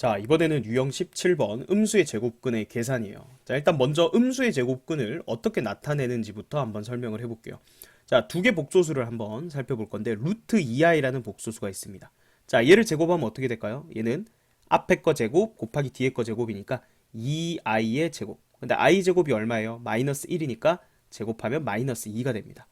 자, 이번에는 유형 17번 음수의 제곱근의 계산이에요. 자, 일단 먼저 음수의 제곱근을 어떻게 나타내는지부터 한번 설명을 해볼게요. 자, 두 개 복소수를 한번 살펴볼 건데 루트 2i라는 복소수가 있습니다. 자, 얘를 제곱하면 어떻게 될까요? 얘는 앞에 거 제곱 곱하기 뒤에 거 제곱이니까 2i의 제곱. 근데 i 제곱이 얼마예요? 마이너스 1이니까 제곱하면 마이너스 2가 됩니다.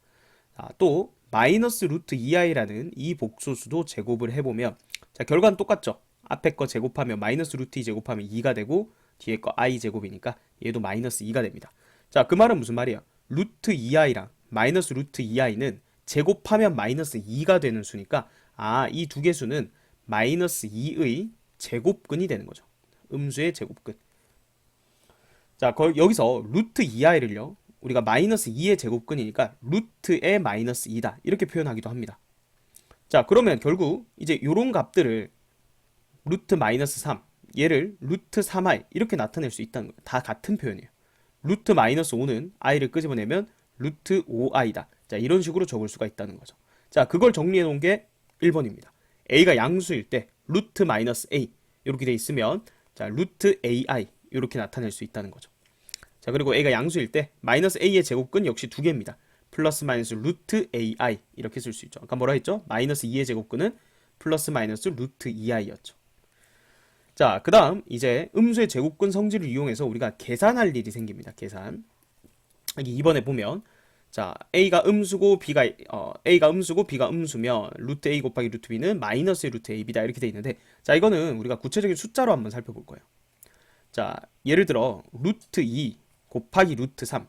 자, 또 마이너스 루트 2i라는 이 복소수도 제곱을 해보면 자, 결과는 똑같죠? 앞에 거 제곱하면 마이너스 루트 2 제곱하면 2가 되고 뒤에 거 i 제곱이니까 얘도 마이너스 2가 됩니다. 자, 그 말은 무슨 말이야? 루트 2i랑 마이너스 루트 2i는 제곱하면 마이너스 2가 되는 수니까 이 두 개 수는 마이너스 2의 제곱근이 되는 거죠. 음수의 제곱근. 자, 여기서 루트 2i를요. 우리가 마이너스 2의 제곱근이니까 루트의 마이너스 2다. 이렇게 표현하기도 합니다. 자, 그러면 결국 이제 요런 값들을 루트 마이너스 3, 얘를 루트 3i 이렇게 나타낼 수 있다는 거예요. 다 같은 표현이에요. 루트 마이너스 5는 i를 끄집어내면 루트 5i다. 자, 이런 식으로 적을 수가 있다는 거죠. 자, 그걸 정리해 놓은 게 1번입니다. a가 양수일 때 루트 마이너스 a 이렇게 돼 있으면 자, 루트 ai 이렇게 나타낼 수 있다는 거죠. 자, 그리고 a가 양수일 때 마이너스 a의 제곱근 역시 두 개입니다. 플러스 마이너스 루트 ai 이렇게 쓸 수 있죠. 아까 뭐라 했죠? 마이너스 2의 제곱근은 플러스 마이너스 루트 2i였죠. 자, 그 다음 이제 음수의 제곱근 성질을 이용해서 우리가 계산할 일이 생깁니다. 계산. 여기 2번에 보면 자, a가 음수고 b가 음수면 루트 a 곱하기 루트 b는 마이너스 루트 ab다 이렇게 돼 있는데 자, 이거는 우리가 구체적인 숫자로 한번 살펴볼 거예요. 자, 예를 들어 루트 2 곱하기 루트 3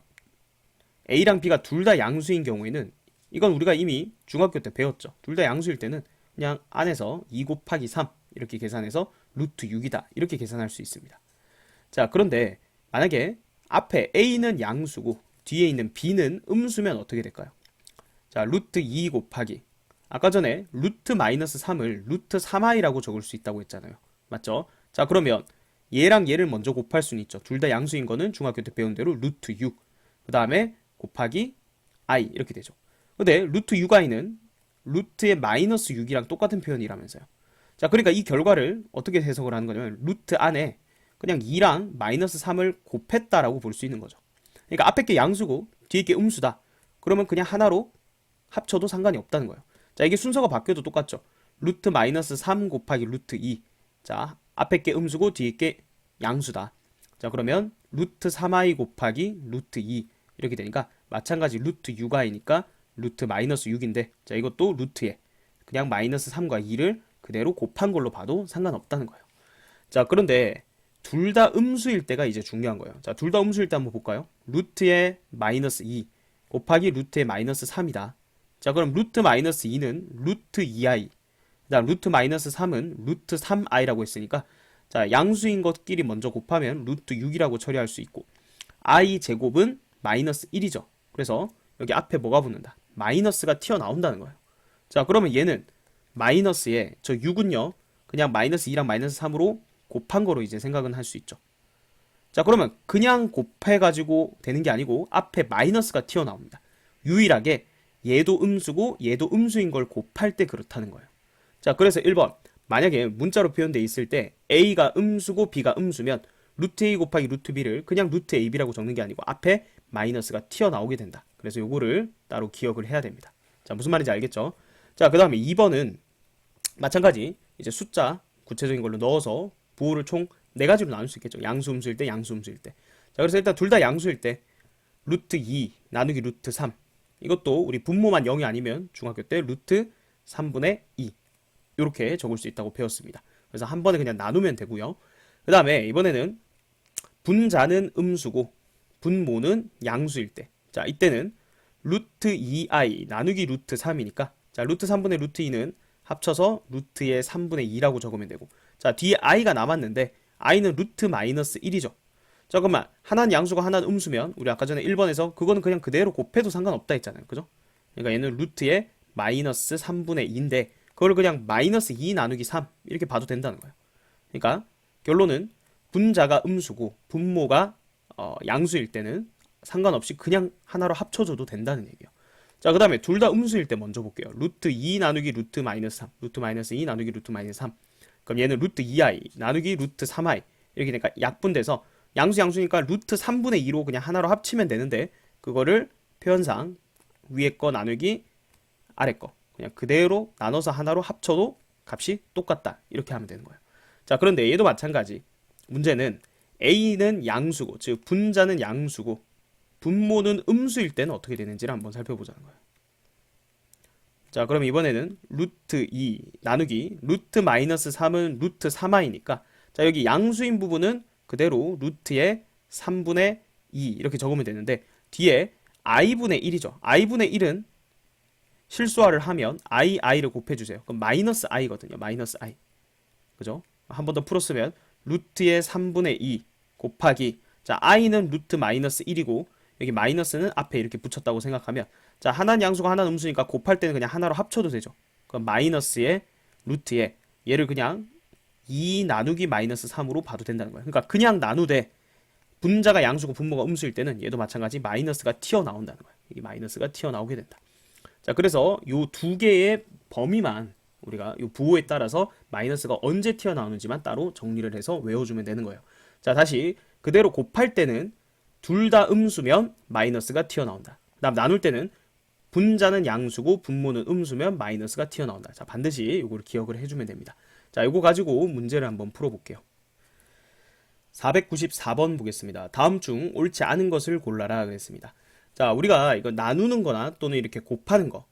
a랑 b가 둘 다 양수인 경우에는 이건 우리가 이미 중학교 때 배웠죠. 둘 다 양수일 때는 그냥 안에서 2 곱하기 3 이렇게 계산해서 루트 6이다 이렇게 계산할 수 있습니다. 자, 그런데 만약에 앞에 a는 양수고 뒤에 있는 b는 음수면 어떻게 될까요? 자, 루트 2 곱하기 아까 전에 루트 마이너스 3을 루트 3i라고 적을 수 있다고 했잖아요. 맞죠? 자, 그러면 얘랑 얘를 먼저 곱할 수는 있죠. 둘 다 양수인 거는 중학교 때 배운 대로 루트 6, 그 다음에 곱하기 i 이렇게 되죠. 근데 루트 6i는 루트의 마이너스 6이랑 똑같은 표현이라면서요. 자, 그러니까 이 결과를 어떻게 해석을 하는 거냐면 루트 안에 그냥 2랑 마이너스 3을 곱했다라고 볼 수 있는 거죠. 그러니까 앞에 게 양수고 뒤에 게 음수다. 그러면 그냥 하나로 합쳐도 상관이 없다는 거예요. 자, 이게 순서가 바뀌어도 똑같죠. 루트 마이너스 3 곱하기 루트 2. 자, 앞에 게 음수고 뒤에 게 양수다. 자, 그러면 루트 3i 곱하기 루트 2 이렇게 되니까 마찬가지 루트 6i니까 루트 마이너스 6인데 자, 이것도 루트에 그냥 마이너스 3과 2를 그대로 곱한 걸로 봐도 상관없다는 거예요. 자, 그런데 둘 다 음수일 때가 이제 중요한 거예요. 자, 둘 다 음수일 때 한번 볼까요? 루트의 마이너스 2 곱하기 루트의 마이너스 3이다. 자, 그럼 루트 마이너스 2는 루트 2i, 그다음 루트 마이너스 3은 루트 3i라고 했으니까 자, 양수인 것끼리 먼저 곱하면 루트 6이라고 처리할 수 있고 i 제곱은 마이너스 1이죠. 그래서 여기 앞에 뭐가 붙는다? 마이너스가 튀어나온다는 거예요. 자, 그러면 얘는 마이너스에 저 6은요 그냥 마이너스 2랑 마이너스 3으로 곱한 거로 이제 생각은 할 수 있죠. 자, 그러면 그냥 곱해가지고 되는 게 아니고 앞에 마이너스가 튀어나옵니다. 유일하게 얘도 음수고 얘도 음수인 걸 곱할 때 그렇다는 거예요. 자, 그래서 1번 만약에 문자로 표현되어 있을 때 a가 음수고 b가 음수면 루트 a 곱하기 루트 b를 그냥 루트 ab라고 적는 게 아니고 앞에 마이너스가 튀어나오게 된다. 그래서 요거를 따로 기억을 해야 됩니다. 자, 무슨 말인지 알겠죠? 자, 그 다음에 2번은 마찬가지 이제 숫자 구체적인 걸로 넣어서 부호를 총 4가지로 나눌 수 있겠죠. 양수 음수일 때, 양수 음수일 때. 자, 그래서 일단 둘 다 양수일 때 루트 2 나누기 루트 3 이것도 우리 분모만 0이 아니면 중학교 때 루트 3분의 2 이렇게 적을 수 있다고 배웠습니다. 그래서 한 번에 그냥 나누면 되고요. 그 다음에 이번에는 분자는 음수고 분모는 양수일 때. 자, 이때는 루트 2i 나누기 루트 3이니까 자, 루트 3분의 루트 2는 합쳐서 루트의 3분의 2라고 적으면 되고 자, 뒤에 i가 남았는데 i는 루트 마이너스 1이죠. 잠깐만, 하나는 양수가 하나는 음수면 우리 아까 전에 1번에서 그거는 그냥 그대로 곱해도 상관없다 했잖아요. 그죠? 그러니까 얘는 루트의 마이너스 3분의 2인데 그걸 그냥 마이너스 2 나누기 3 이렇게 봐도 된다는 거예요. 그러니까 결론은 분자가 음수고 분모가 양수일 때는 상관없이 그냥 하나로 합쳐줘도 된다는 얘기예요. 자, 그 다음에 둘 다 음수일 때 먼저 볼게요. 루트 2 나누기 루트 마이너스 3 루트 마이너스 2 나누기 루트 마이너스 3 그럼 얘는 루트 2i 나누기 루트 3i 이렇게 되니까 약분돼서 양수니까 루트 3분의 2로 그냥 하나로 합치면 되는데 그거를 표현상 위에 거 나누기 아래 거 그냥 그대로 나눠서 하나로 합쳐도 값이 똑같다 이렇게 하면 되는 거예요. 자, 그런데 얘도 마찬가지. 문제는 a는 양수고 즉 분자는 양수고 분모는 음수일 때는 어떻게 되는지를 한번 살펴보자는 거예요. 자, 그럼 이번에는 루트 2 나누기 루트 마이너스 3은 루트 3i니까 자, 여기 양수인 부분은 그대로 루트의 3분의 2 이렇게 적으면 되는데 뒤에 i분의 1이죠. i분의 1은 실수화를 하면 i를 곱해주세요. 그럼 마이너스 i거든요. 마이너스 i. 그죠? 한 번 더 풀었으면 루트의 3분의 2 곱하기 자 i는 루트 마이너스 1이고 여기 마이너스는 앞에 이렇게 붙였다고 생각하면 자 하나는 양수가 하나는 음수니까 곱할 때는 그냥 하나로 합쳐도 되죠. 그럼 마이너스의 루트에 얘를 그냥 2 나누기 마이너스 3으로 봐도 된다는 거예요. 그러니까 그냥 나누되 분자가 양수고 분모가 음수일 때는 얘도 마찬가지 마이너스가 튀어나온다는 거예요. 이 마이너스가 튀어나오게 된다. 자, 그래서 요 두 개의 범위만 우리가 요 부호에 따라서 마이너스가 언제 튀어나오는지만 따로 정리를 해서 외워주면 되는 거예요. 자, 다시 그대로 곱할 때는 둘 다 음수면 마이너스가 튀어나온다. 그다음 나눌 때는 분자는 양수고 분모는 음수면 마이너스가 튀어나온다. 자, 반드시 요거를 기억을 해주면 됩니다. 자, 요거 가지고 문제를 한번 풀어볼게요. 494번 보겠습니다. 다음 중 옳지 않은 것을 골라라 그랬습니다. 자, 우리가 이거 나누는 거나 또는 이렇게 곱하는 거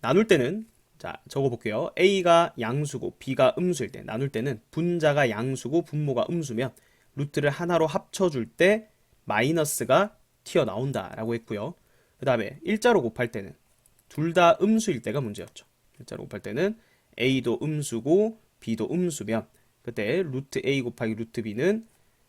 나눌 때는 자 적어볼게요. a가 양수고 b가 음수일 때 나눌 때는 분자가 양수고 분모가 음수면 루트를 하나로 합쳐줄 때 마이너스가 튀어나온다 라고 했고요. 그 다음에 일자로 곱할 때는 둘 다 음수일 때가 문제였죠. 일자로 곱할 때는 a도 음수고 b도 음수면 그때 루트 a 곱하기 루트 b는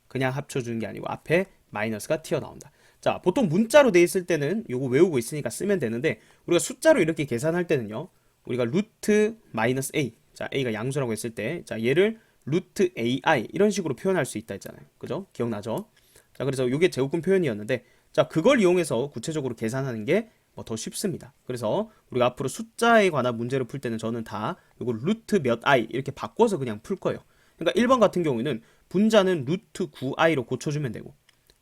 그냥 합쳐주는 게 아니고 앞에 마이너스가 튀어나온다. 자, 보통 문자로 돼 있을 때는 요거 외우고 있으니까 쓰면 되는데 우리가 숫자로 이렇게 계산할 때는요. 우리가 루트 마이너스 a 자 a가 양수라고 했을 때 자 얘를 루트 ai 이런 식으로 표현할 수 있다 했잖아요. 그죠? 기억나죠? 자, 그래서 요게 제곱근 표현이었는데 자 그걸 이용해서 구체적으로 계산하는 게 뭐 더 쉽습니다. 그래서 우리가 앞으로 숫자에 관한 문제를 풀 때는 저는 다 요거 루트 몇 i 이렇게 바꿔서 그냥 풀 거예요. 그러니까 1번 같은 경우에는 분자는 루트 9i로 고쳐주면 되고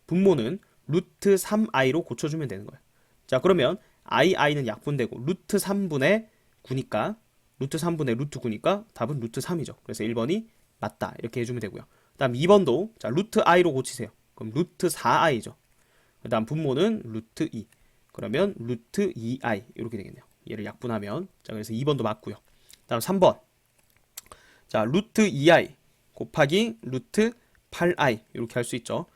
분모는 루트 3i로 고쳐주면 되는 거예요. 자, 그러면 i는 약분되고 루트 3분의 9니까 루트 3분의 루트 9니까 답은 루트 3이죠. 그래서 1번이 맞다 이렇게 해주면 되고요. 그 다음 2번도 자 루트 i로 고치세요. 그럼 루트 4i죠. 그 다음 분모는 루트 2 그러면 루트 2i 이렇게 되겠네요. 얘를 약분하면 자 그래서 2번도 맞고요. 그 다음 3번 자 루트 2i 곱하기 루트 8i 이렇게 할 수 있죠.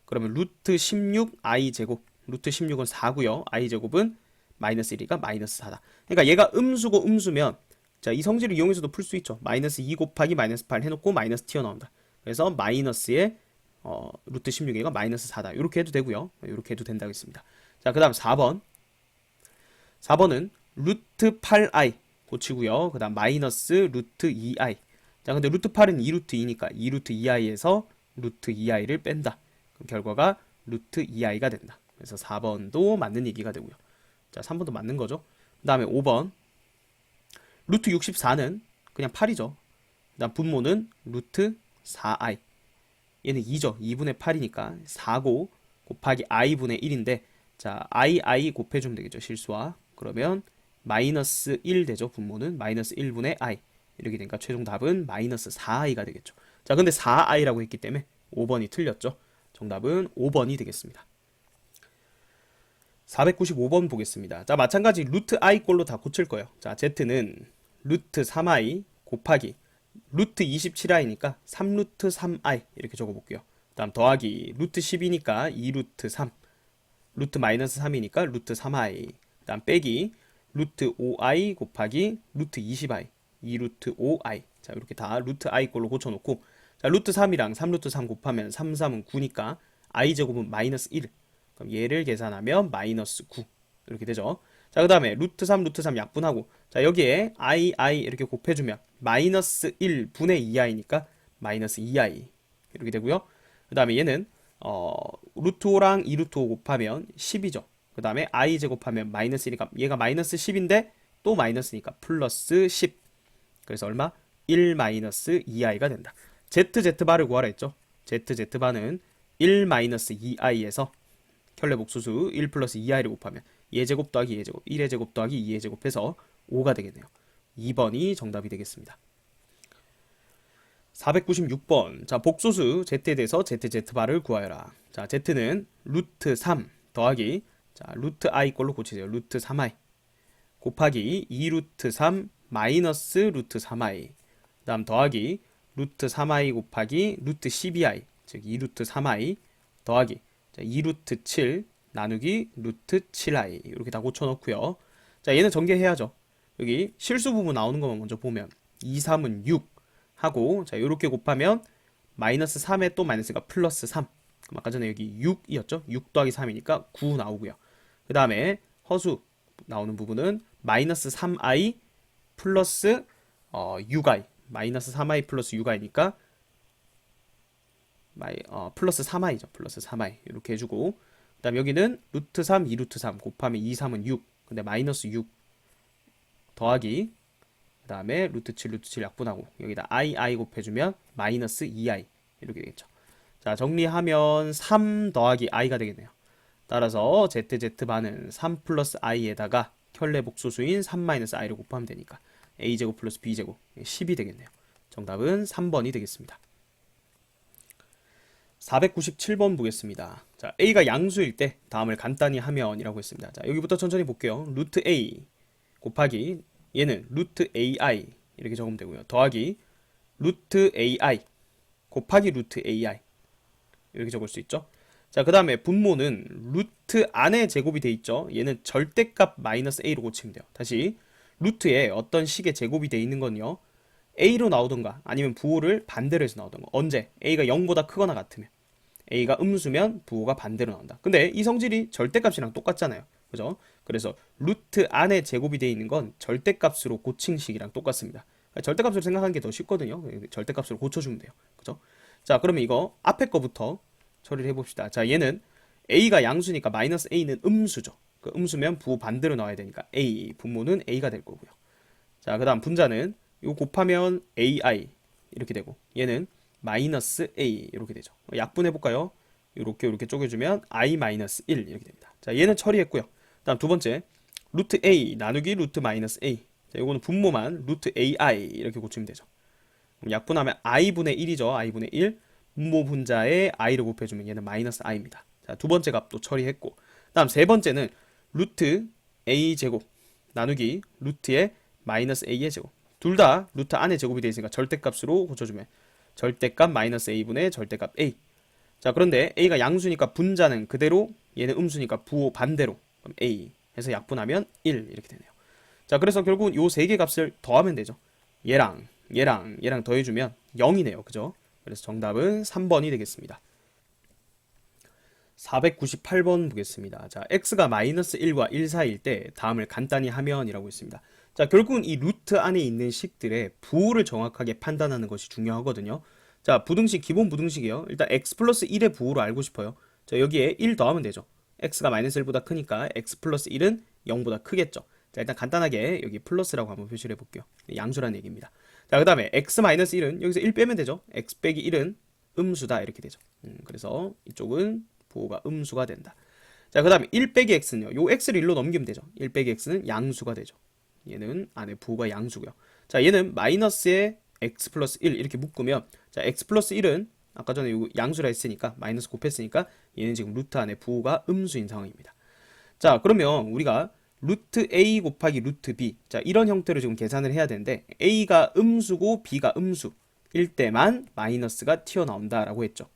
그러면 루트 16i 제곱 루트 16은 4고요. i 제곱은 마이너스 1이니까 마이너스 4다. 그러니까 얘가 음수고 음수면 자 이 성질을 이용해서도 풀 수 있죠. 마이너스 2 곱하기 마이너스 8 해놓고 마이너스 튀어나온다. 그래서 마이너스의 루트 16이가 마이너스 4다. 이렇게 해도 되고요. 이렇게 해도 된다고 했습니다. 자, 그 다음 4번 4번은 루트 8i 고치고요. 그 다음 마이너스 루트 2i 자 근데 루트 8은 2루트 2니까 2루트 2i에서 루트 2i를 뺀다. 그럼 결과가 루트 2i가 된다. 그래서 4번도 맞는 얘기가 되고요. 자 3번도 맞는 거죠. 그 다음에 5번 루트 64는 그냥 8이죠. 그 다음 분모는 루트 4i 얘는 2죠. 2분의 8이니까 4고 곱하기 i분의 1인데 자 i 곱해주면 되겠죠. 실수와 그러면 마이너스 1 되죠. 분모는 마이너스 1분의 i 이렇게 되니까 최종 답은 마이너스 4i가 되겠죠. 자 근데 4i라고 했기 때문에 5번이 틀렸죠. 정답은 5번이 되겠습니다. 495번 보겠습니다. 자 마찬가지 루트 i 꼴로 다 고칠 거예요. 자 z는 루트 3i 곱하기 루트 27i니까 3루트 3i 이렇게 적어볼게요. 다음 더하기 루트 10이니까 2루트 3 루트 마이너스 3이니까 루트 3i 다음 빼기 루트 5i 곱하기 루트 20i 2루트 5i 자 이렇게 다 루트 i 꼴로 고쳐놓고 자 루트 3이랑 3루트 3 곱하면 3, 3은 9니까 i 제곱은 마이너스 1 그럼 얘를 계산하면 마이너스 9 이렇게 되죠. 자 그 다음에 루트 3 약분하고 자 여기에 i 이렇게 곱해주면 마이너스 1 분의 2i니까 마이너스 2i 이렇게 되고요. 그 다음에 얘는 루트 5랑 2루트 5 곱하면 10이죠. 그 다음에 i 제곱하면 마이너스 1이니까 얘가 마이너스 10인데 또 마이너스니까 플러스 10 그래서 얼마? 1 마이너스 2i가 된다. ZZ바를 구하라 했죠. ZZ바는 1 마이너스 2i에서 켤레 복소수 1 플러스 2i를 곱하면 2의 제곱 더하기 2의 제곱, 1의 제곱 더하기 2의 제곱 해서 5가 되겠네요. 2번이 정답이 되겠습니다. 496번. 자, 복소수 z에 대해서 ZZ바를 구하여라. 자, z는 루트 3 더하기, 자, 루트 i 걸로 고치세요. 루트 3i 곱하기 2 루트 3 마이너스 루트 3i, 다음 더하기 루트 3i 곱하기 루트 12i, 즉 2 루트 3i 더하기, 자, 2 루트 7 나누기 루트 7i, 이렇게 다 고쳐놓고요. 자, 얘는 전개해야죠. 여기 실수 부분 나오는 것만 먼저 보면 2, 3은 6 하고, 자, 요렇게 곱하면 마이너스 3에 또 마이너스가 플러스 3. 그럼 아까 전에 여기 6이었죠? 6 더하기 3이니까 9 나오고요. 그 다음에 허수 나오는 부분은 마이너스 3i 플러스 6i, 마이너스 3i 플러스 6i니까 플러스 3i죠. 플러스 3i 이렇게 해주고, 그 다음 여기는 루트 3, 2 루트 3 곱하면 2, 3은 6, 근데 마이너스 6 더하기, 그 다음에 루트 7, 루트 7 약분하고 여기다 i 곱해주면 마이너스 2i 이렇게 되겠죠. 자, 정리하면 3 더하기 i가 되겠네요. 따라서 ZZ반은 3 플러스 i에다가 켤레 복소수인 3 마이너스 i를 곱하면 되니까 a제곱 플러스 b제곱 10이 되겠네요. 정답은 3번이 되겠습니다. 497번 보겠습니다. 자, a가 양수일 때 다음을 간단히 하면 이라고 했습니다. 자, 여기부터 천천히 볼게요. 루트 a 곱하기 얘는 루트 ai 이렇게 적으면 되고요. 더하기 루트 ai 곱하기 루트 ai 이렇게 적을 수 있죠. 자, 그 다음에 분모는 루트 안에 제곱이 돼 있죠. 얘는 절대값 마이너스 a로 고치면 돼요. 다시 루트에 어떤 식의 제곱이 돼 있는 건요, a로 나오던가 아니면 부호를 반대로 해서 나오던가. 언제? a가 0보다 크거나 같으면. a가 음수면 부호가 반대로 나온다. 근데 이 성질이 절대값이랑 똑같잖아요. 그죠? 그래서 루트 안에 제곱이 돼 있는 건 절대값으로 고친 식이랑 똑같습니다. 절대값으로 생각하는 게 더 쉽거든요. 절대값으로 고쳐주면 돼요. 그죠? 자, 그러면 이거 앞에 거부터 처리를 해봅시다. 자, 얘는 a가 양수니까 마이너스 a는 음수죠. 그 음수면 부호 반대로 나와야 되니까 a, 분모는 a가 될 거고요. 자, 그 다음 분자는 이거 곱하면 ai 이렇게 되고, 얘는 마이너스 a 이렇게 되죠. 약분해볼까요? 이렇게 쪼개주면 i 마이너스 1 이렇게 됩니다. 자, 얘는 처리했고요. 다음 두 번째, 루트 a 나누기 루트 마이너스 a. 자, 이거는 분모만 루트 ai 이렇게 고치면 되죠. 그럼 약분하면 i분의 1이죠. i분의 1. 분모 분자에 i를 곱해주면 얘는 마이너스 i입니다. 자, 두 번째 값도 처리했고, 다음 세 번째는 루트 a 제곱 나누기 루트의 마이너스 a의 제곱. 둘 다 루트 안에 제곱이 되어 있으니까 절대값으로 고쳐주면 절대값 마이너스 a분의 절대값 a. 자, 그런데 a가 양수니까 분자는 그대로, 얘는 음수니까 부호 반대로, 그럼 a 해서 약분하면 1 이렇게 되네요. 자, 그래서 결국은 요 세 개 값을 더하면 되죠. 얘랑 더해주면 0이네요. 그죠? 그래서 정답은 3번이 되겠습니다. 498번 보겠습니다. 자, x가 마이너스 1과 1 사이일 때 다음을 간단히 하면 이라고 했습니다. 자, 결국은 이 루트 안에 있는 식들의 부호를 정확하게 판단하는 것이 중요하거든요. 자, 부등식, 기본 부등식이요. 일단 x 플러스 1의 부호를 알고 싶어요. 자, 여기에 1 더하면 되죠. x가 마이너스 1보다 크니까 x 플러스 1은 0보다 크겠죠. 자, 일단 간단하게 여기 플러스라고 한번 표시를 해볼게요. 양수라는 얘기입니다. 자, 그 다음에 x 마이너스 1은 여기서 1 빼면 되죠. x 빼기 1은 음수다 이렇게 되죠. 그래서 이쪽은 부호가 음수가 된다. 자, 그 다음에 1 빼기 x는요. 요 x를 1로 넘기면 되죠. 1 빼기 x는 양수가 되죠. 얘는 안에 부호가 양수고요. 자, 얘는 마이너스에 x 플러스 1 이렇게 묶으면, 자, x 플러스 1은 아까 전에 요 양수라 했으니까 마이너스 곱했으니까 얘는 지금 루트 안에 부호가 음수인 상황입니다. 자, 그러면 우리가 루트 a 곱하기 루트 b, 자, 이런 형태로 지금 계산을 해야 되는데 a가 음수고 b가 음수일 때만 마이너스가 튀어나온다라고 했죠.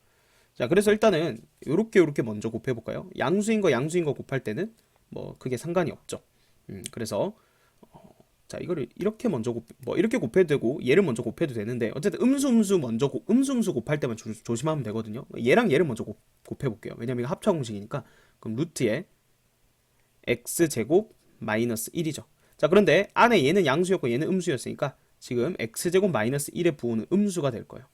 자, 그래서 일단은 요렇게 먼저 곱해볼까요? 양수인 거 곱할 때는 뭐 크게 상관이 없죠. 그래서 자, 이거를 이렇게 먼저 이렇게 곱해도 되고 얘를 먼저 곱해도 되는데, 어쨌든 음수 먼저 음수 곱할 때만 조심하면 되거든요. 얘랑 얘를 먼저 곱해볼게요. 왜냐면 이거 합차 공식이니까. 그럼 루트에 x제곱 마이너스 1이죠. 자, 그런데 안에 얘는 양수였고 얘는 음수였으니까 지금 x제곱 마이너스 1의 부호는 음수가 될 거예요.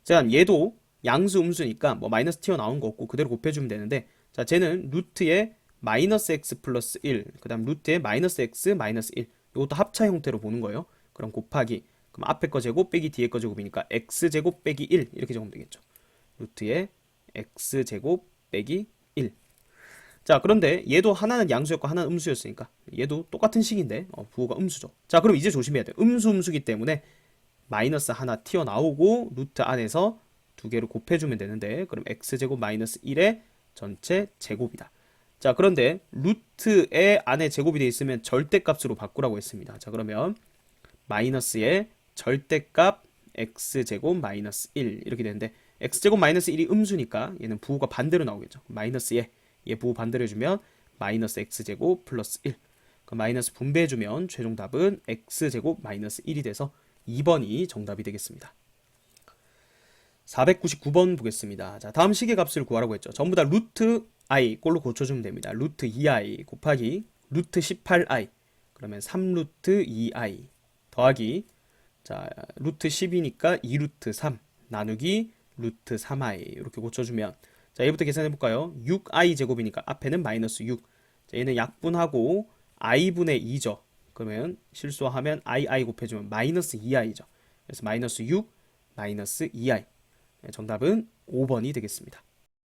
자, 얘도 양수 음수니까 뭐 마이너스 튀어나온 거 없고 그대로 곱해주면 되는데, 자, 쟤는 루트에 마이너스 x 플러스 1, 그 다음 루트에 마이너스 x 마이너스 1, 이것도 합차 형태로 보는 거예요. 그럼 곱하기, 그럼 앞에 거 제곱 빼기 뒤에 거 제곱이니까 x제곱 빼기 1 이렇게 적으면 되겠죠. 루트에 x제곱 빼기 1. 자, 그런데 얘도 하나는 양수였고 하나는 음수였으니까 얘도 똑같은 식인데 부호가 음수죠. 자, 그럼 이제 조심해야 돼요. 음수기 때문에 마이너스 하나 튀어나오고 루트 안에서 두 개를 곱해주면 되는데, 그럼 x제곱 마이너스 1의 전체 제곱이다. 자, 그런데 루트의 안에 제곱이 되어 있으면 절대값으로 바꾸라고 했습니다. 자, 그러면 마이너스의 절대값 x제곱 마이너스 1 이렇게 되는데, x제곱 마이너스 1이 음수니까 얘는 부호가 반대로 나오겠죠. 마이너스에 얘 부호 반대로 해주면 마이너스 x제곱 플러스 1. 그럼 마이너스 분배해주면 최종 답은 x제곱 마이너스 1이 돼서 2번이 정답이 되겠습니다. 499번 보겠습니다. 자, 다음 식의 값을 구하라고 했죠. 전부 다 루트 i 꼴로 고쳐주면 됩니다. 루트 2i 곱하기 루트 18i 그러면 3루트 2i 더하기 자 루트 10이니까 2루트 3 나누기 루트 3i 이렇게 고쳐주면 자 얘부터 계산해 볼까요? 6i 제곱이니까 앞에는 마이너스 6. 자, 얘는 약분하고 i분의 2죠. 그러면 실수하면 i 곱해주면 마이너스 2i죠. 그래서 마이너스 6 마이너스 2i 정답은 5번이 되겠습니다.